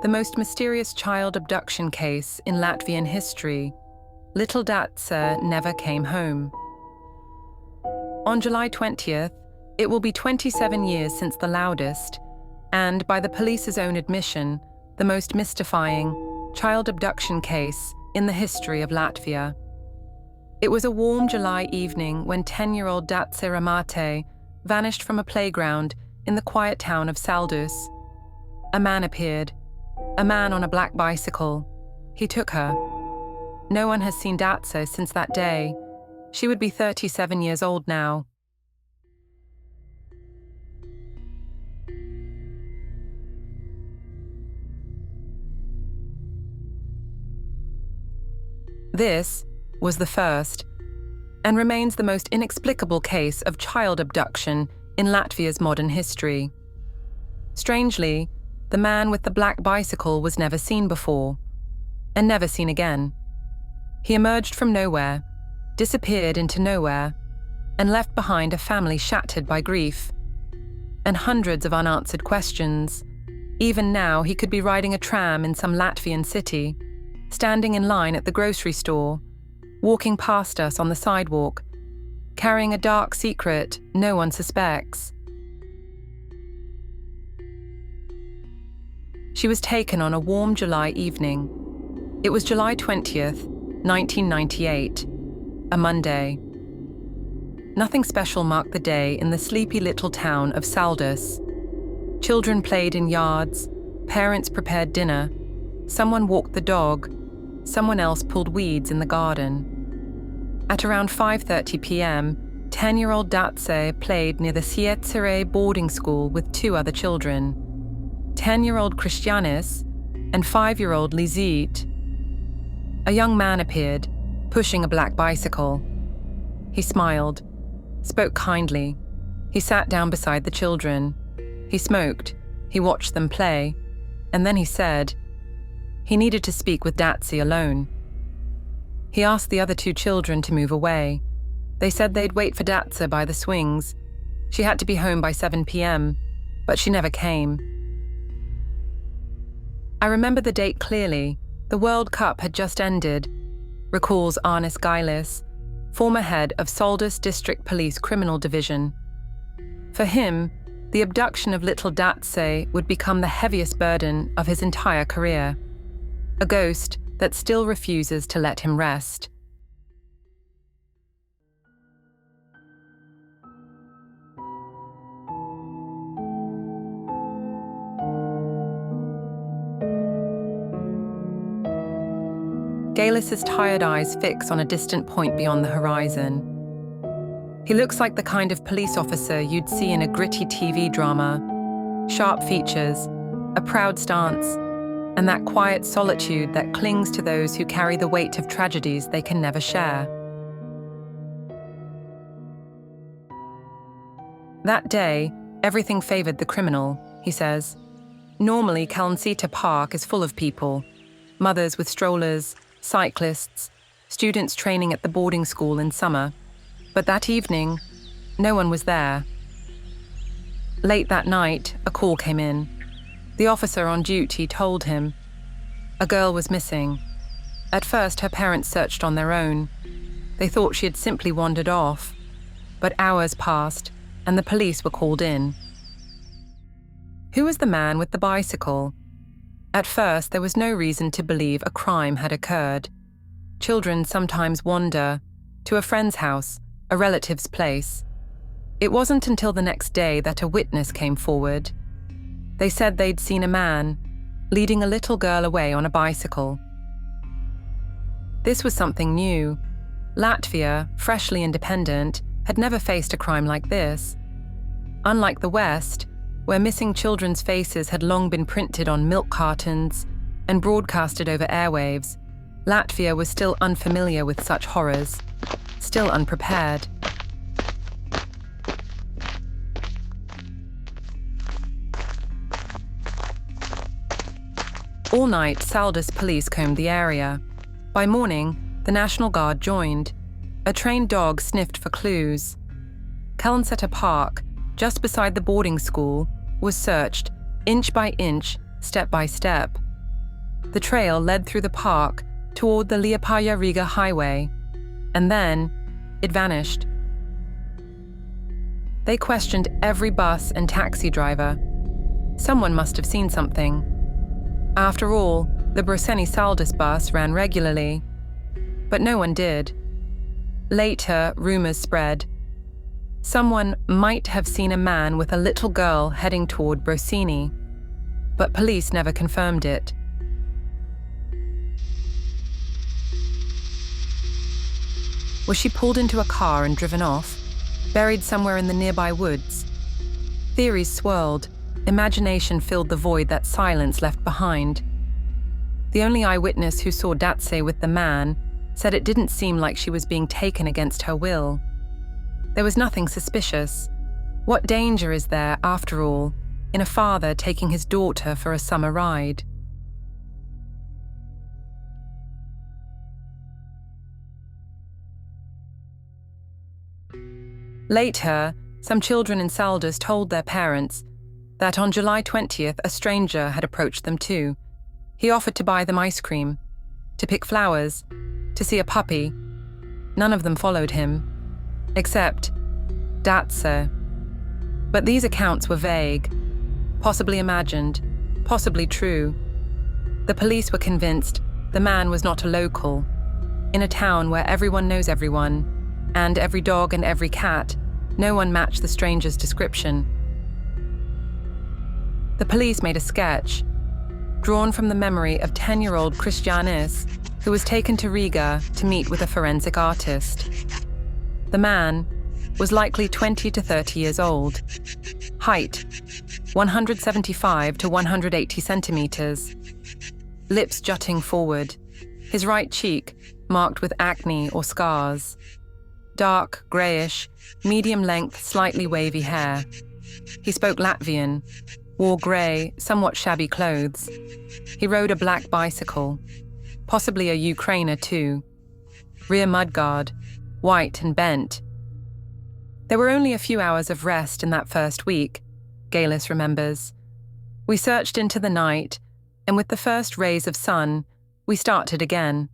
the most mysterious child abduction case in Latvian history, little Dace never came home. On July 20th, it will be 27 years since the loudest, and by the police's own admission, the most mystifying, child abduction case in the history of Latvia. It was a warm July evening when 10-year-old Dace Ramate vanished from a playground in the quiet town of Saldus. A man appeared, a man on a black bicycle. He took her. No one has seen Dace since that day. She would be 37 years old now. This was the first, and remains the most inexplicable case of child abduction in Latvia's modern history. Strangely, the man with the black bicycle was never seen before, and never seen again. He emerged from nowhere, disappeared into nowhere, and left behind a family shattered by grief, and hundreds of unanswered questions. Even now, he could be riding a tram in some Latvian city, standing in line at the grocery store, walking past us on the sidewalk, carrying a dark secret no one suspects. She was taken on a warm July evening. It was July 20th, 1998, a Monday. Nothing special marked the day in the sleepy little town of Saldus. Children played in yards, parents prepared dinner, someone walked the dog, someone else pulled weeds in the garden. At around 5:30 p.m., 10-year-old Dace played near the Siecere boarding school with two other children, 10-year-old Christianis and 5-year-old Lizit. A young man appeared, pushing a black bicycle. He smiled, spoke kindly. He sat down beside the children. He smoked. He watched them play. And then he said he needed to speak with Dace alone. He asked the other two children to move away. They said they'd wait for Dace by the swings. She had to be home by 7 p.m., but she never came. I remember the date clearly. The World Cup had just ended, recalls Arnis Gailis, former head of Saldus District Police Criminal Division. For him, the abduction of little Dace would become the heaviest burden of his entire career, a ghost that still refuses to let him rest. Gailis's tired eyes fix on a distant point beyond the horizon. He looks like the kind of police officer you'd see in a gritty TV drama. Sharp features, a proud stance, and that quiet solitude that clings to those who carry the weight of tragedies they can never share. That day, everything favored the criminal, he says. Normally, Kalnsita Park is full of people, mothers with strollers, cyclists, students training at the boarding school in summer. But that evening, no one was there. Late that night, a call came in. The officer on duty told him a girl was missing. At first, her parents searched on their own. They thought she had simply wandered off. But hours passed, and the police were called in. Who was the man with the bicycle? At first, there was no reason to believe a crime had occurred. Children sometimes wander to a friend's house, a relative's place. It wasn't until the next day that a witness came forward. They said they'd seen a man leading a little girl away on a bicycle. This was something new. Latvia, freshly independent, had never faced a crime like this. Unlike the West, where missing children's faces had long been printed on milk cartons and broadcasted over airwaves, Latvia was still unfamiliar with such horrors, still unprepared. All night, Saldus police combed the area. By morning, the National Guard joined. A trained dog sniffed for clues. Kalnsita Park, just beside the boarding school, was searched, inch by inch, step by step. The trail led through the park toward the Liepāja-Riga highway, and then it vanished. They questioned every bus and taxi driver. Someone must have seen something. After all, the Broceni-Saldus bus ran regularly, but no one did. Later, rumors spread. Someone might have seen a man with a little girl heading toward Broceni, but police never confirmed it. Was she pulled into a car and driven off, buried somewhere in the nearby woods? Theories swirled. Imagination filled the void that silence left behind. The only eyewitness who saw Dace with the man said it didn't seem like she was being taken against her will. There was nothing suspicious. What danger is there, after all, in a father taking his daughter for a summer ride? Later, some children in Saldus told their parents that on July 20th, a stranger had approached them too. He offered to buy them ice cream, to pick flowers, to see a puppy. None of them followed him, except Dace. But these accounts were vague, possibly imagined, possibly true. The police were convinced the man was not a local, in a town where everyone knows everyone, and every dog and every cat, no one matched the stranger's description. The police made a sketch, drawn from the memory of 10-year-old Christianis, who was taken to Riga to meet with a forensic artist. The man was likely 20 to 30 years old. Height, 175 to 180 centimeters. Lips jutting forward. His right cheek marked with acne or scars. Dark, greyish, medium-length, slightly wavy hair. He spoke Latvian, wore grey, somewhat shabby clothes. He rode a black bicycle, possibly a Ukrainer too. Rear mudguard, white and bent. There were only a few hours of rest in that first week, Galis remembers. We searched into the night, and with the first rays of sun, we started again.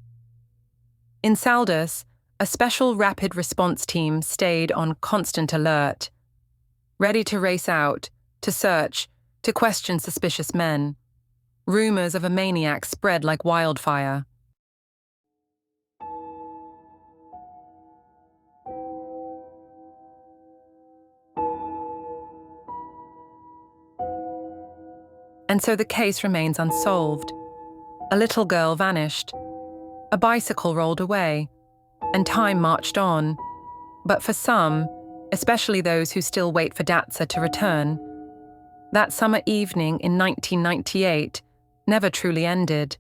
In Saldus, a special rapid response team stayed on constant alert, ready to race out, to search, to question suspicious men. Rumors of a maniac spread like wildfire. And so the case remains unsolved. A little girl vanished. A bicycle rolled away. And time marched on. But for some, especially those who still wait for Dace to return, that summer evening in 1998 never truly ended.